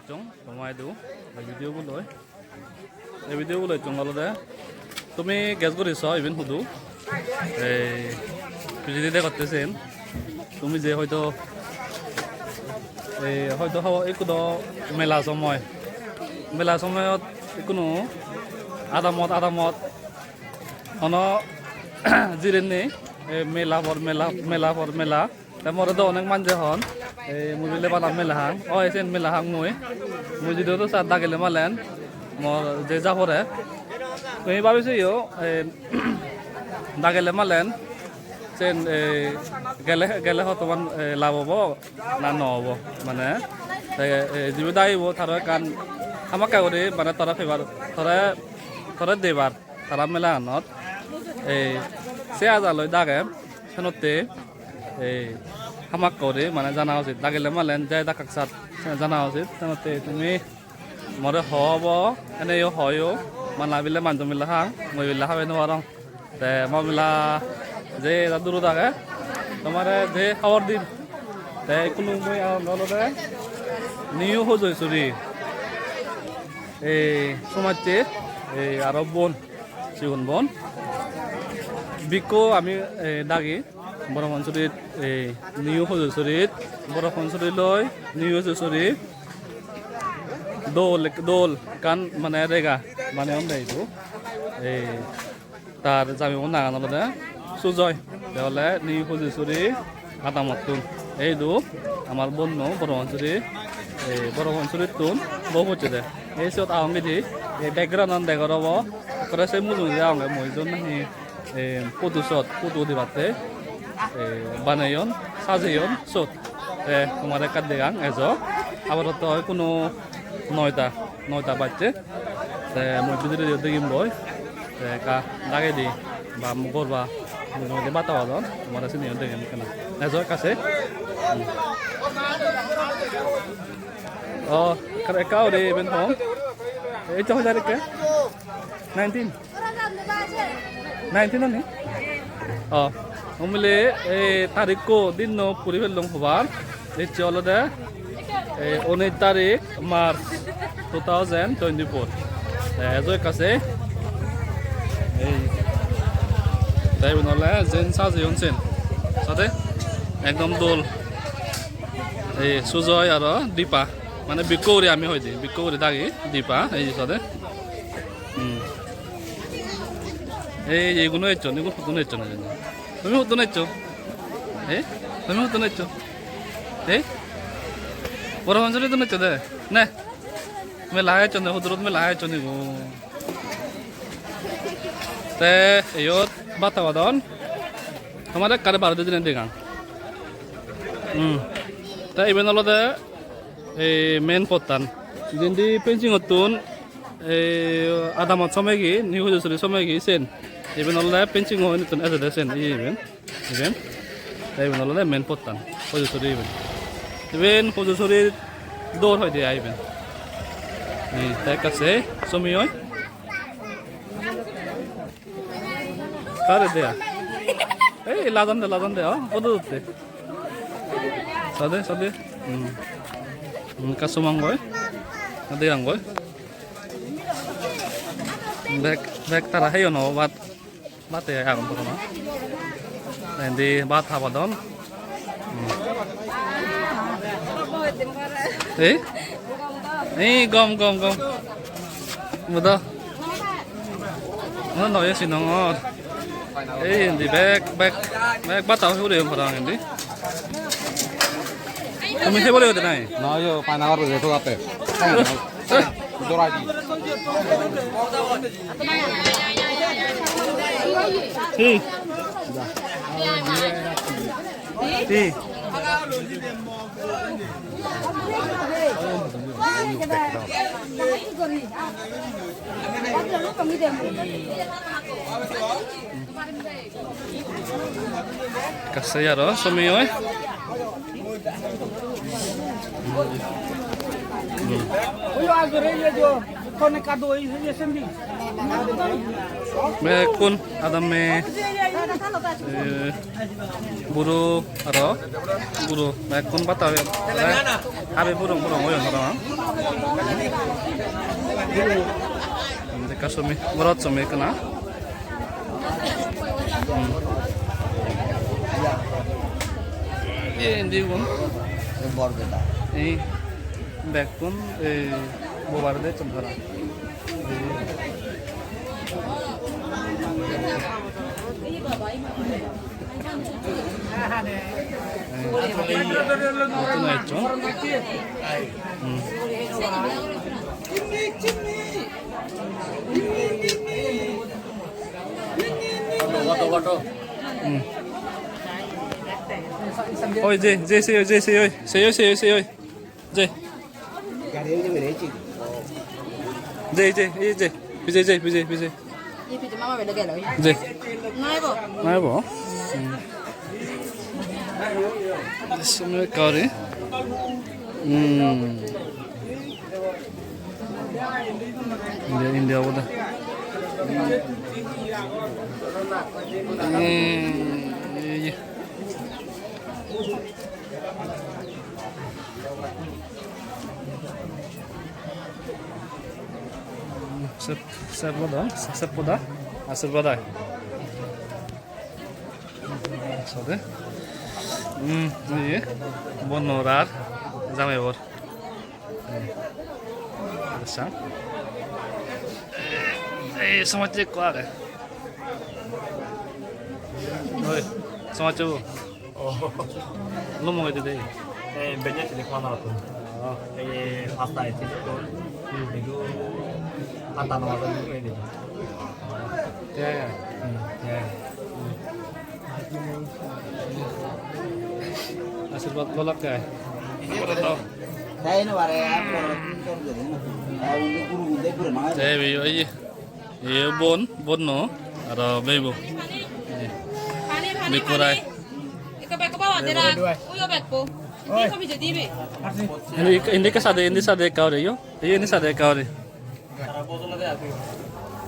chong tomai du video bu loi এই video গুলো চং আলাদা তুমি গ্যাস করেছ ইভেন শুধু এই পিজিতে করতেছেন তুমি যে হয়তো এই হয়তো একটু মেলা সময়ত কোনো আদামত অন জিরেননি মেলা তারপরে তো অনেক মানুষ হন এই মুবিলে পালাম মেলাহাং এসেন মেলাহাং মুই যদি চার দাগেলে মালেন মর যে যাপরে তুমি ভাবিছো দাগেলে মালেন চেন গেলে হতমান লাভ হব না নহব মানে যিবো দাইব তার কান হামাকা করে মানে তরা ফেবার থরে দেবার তারা মেলাহানত এই সে আজালৈ দাগে সেনতে এই হামাক করে মানে জানা উচিত দাগেলে মালেন যাই দাকাক সাত জানা উচিত সেনতে তুমি মরে হব এনেই হয়ও মানা বিলে মানুষ মিলা হাং মই বিলা হাবে নোৱাৰং তে মই মিলা যে দূৰ থাকে তোমাৰে যে খবৰ দিম তে কোনো মই নলতে নিউ হজৈছুরি এই সমাজে এই আরো বন সিগুন বন বিকো আমি দাগি বড় অঞ্চলিত এই নিউ হজৈছুরিত বড় অঞ্চলিলৈ নিউ হজৈছুরি দোল কান মানে রেগা মানে অন্যায়টো এই তার জামি নাগান আলাদা সুজয় তাহলে নিউ হজৈছুরি আদামতুন এই দু আমার বন্য বড় অঞ্চলি এই বড় অঞ্চলিত তুন বহু হচ্ছে দে এই সব আহমেদি এই ব্যাকগ্রাউন্ড দেখাব করে সে মুজুং যে আহমে মহিজন নাহি ফটো দিবাতে বানায়ন সাজায়ন সত তোমার কাট দেগাং এজ আবার তো কোনো নয়টা বাজছে মই বিদ্যুৎ দেখিম বই লাগে দি বা মুগর বা বাতা বাজন তোমার আছে নিয়ম দেখিম কেন এজর কাছে কাউ রে বেন হম এই তো হাজার কে 19 নি মিলে এই তারিখ দিন পুরি ফেললাম হবার এই চলো দে 19 তারিখ মার্চ 2024 এজর কাছে এই তাই বনলে যেন সাজিয়নছেন সাথে একদম দোল এই সুজয় আর দীপা মানে বিকৌরি আমি হইতে বিকৌরি দাগি দীপা এই সাথে এইগুলো এসছো এগুলো হুতুন এসছো না তুমি হুতুন এসছো তুমি হুতুন এসছো বড় অঞ্চলে তো নেচো দে নে মেলা আয়োজন হুদুরত মেলা আয়োজন গো তে ইয়ত বাতাবাদন আমাদের কারে বারো দিন দেখান তা ইভেন হলদে এই মেন পত্তান যেদি পেন্সিং হতুন এই আদামত সময়গি নিউ হজৈছুরি সময়গি সেন ইভেন হলদে পেন্সিং হয় নতুন এজে সেন ইভেন ইভেন হলদে মেন পত্তান হজৈছুরি ইভেন হজৈছুরির দৌড় হয় দিয়া ইভেন তাই কাছে সময় হয় কারে দেয়া এই লাজান দে কত দূরতে সাদে kasumanggoy nadiranggoy bek tara hayo no bate agon to na endi bat habadon gom mudo no no yesi no endi bek batao hure parang endi তুমি সে বলে হতে নাই না ইয়ো পানাগার রেটো আতে জোরাই দি দি kasih ya roh sumi oi Olha agora ele deu conectado aí, ele é sempre. Kun ada me buru aro buru kun bata abe burung oyon aro mereka sumi merot sumi kena ini kun ini bekun bobar de cembara itu naik cong oi je seyo je Bije. Ini pijama mama beda gelo. Je. Ngai bo. Semua kari. India udah. Iya. Sep udah, asal badai. Sudah. Ini bonorar, jamai bor. Besar. Semua cek kuat. Oi, semua cek. Lu mau itu deh. banyak jenis mana tuh? Pasta itu pasta nama itu ini. Ya. Hasil buat kolak ya? Saya ini waria Saya biyo aja. Iya bon no, ada bebo. Bikurai. Ini kesada kau deh yo. Ini sada kau deh.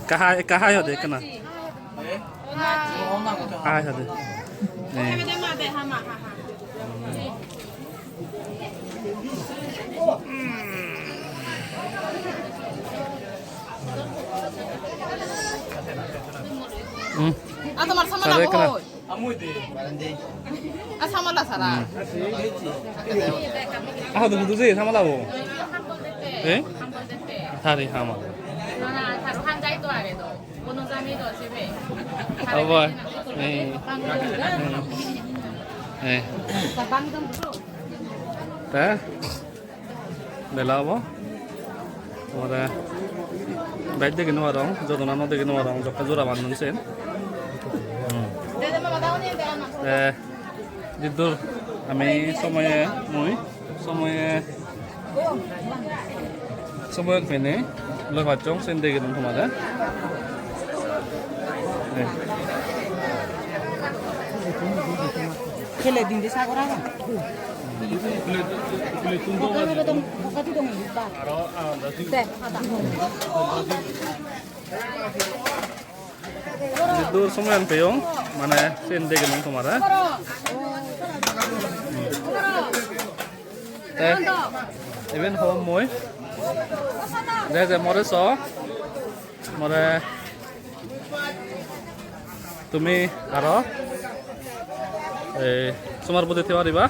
Kahai yo deh kena. Kahai ada. Atau mar sama Sada lah kena. boy. Sama lah salah. Tuh sih sama lah bu. Hari sama. Apa? Teh, bela apa? Ada baik deh gini orang, jodoh nano deh gini orang, jokka jura bandung sen. Jujur, kami semuanya kene, lo kacung sen deh gini kemana? Kele din di sakura kan? Kulit tuntung aja. Jujur semuanya peong, mana sen deh gini kemana? Even home moy. There's a more saw. More. তুমি আরো তোমার বুদ্ধি থেওয়া দিবা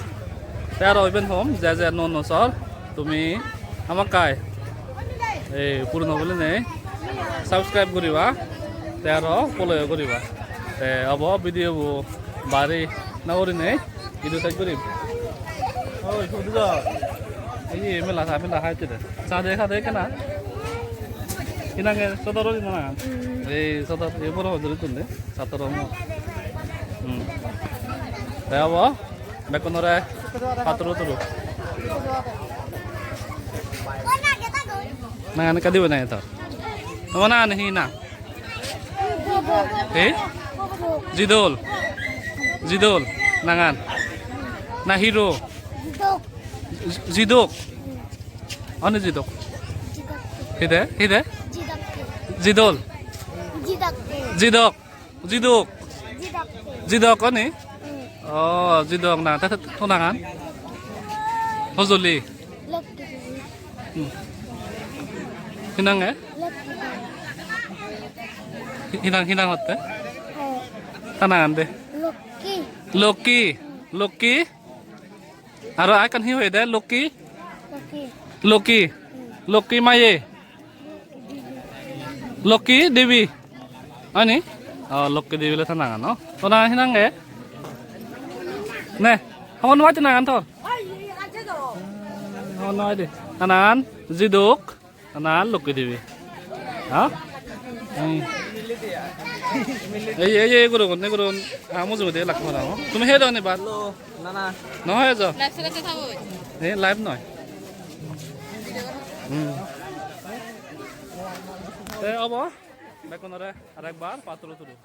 তার even home যা যা নন সর তুমি আমাক কাই পুরনো বলে নেই সাবস্ক্রাইব করিবা তার ফলো করিবা হব ভিডিও বাড়ি না করি নেই ভিডিও টাইপ করিম ওই শুধু এই মেলা হাইতে চা দেখা দেখে না Inangnya saudara di mana? Saudara ibu orang dari tunde, satu orang. Saya apa? Bekonore patru turu. Nah, anak kadi mana itu? Mana anak hina? Jidol, nangan. Nah hero. Jidok. Anu jidok? Hide? Jidol. জিদক জিদুক জিদক নি জিদক না তা থনাঙান হজলি হিনাঙে হিনাং হতে থানাঙান দে Lockie Lockie আৰু icon হি হৈ দে Lockie Lockie Lockie মায়ে Lockie দেৱী হয়নি Lockie দেৱীলৈ থানাঙান তনা হিনাঙে নে হ'ব নোৱাৰি থানাঙান থ নোৱাৰি দে থানাঙান জিদুক থানাঙান লকি দেৱী হা এই করুন আমো জমে লাখ মারা তুমি হে দাও নি বাদ নহয় যা লাইভ চলাতে থাকো এই লাইভ নয় এ অব বেকনরে আরেকবার পাত্র তুলো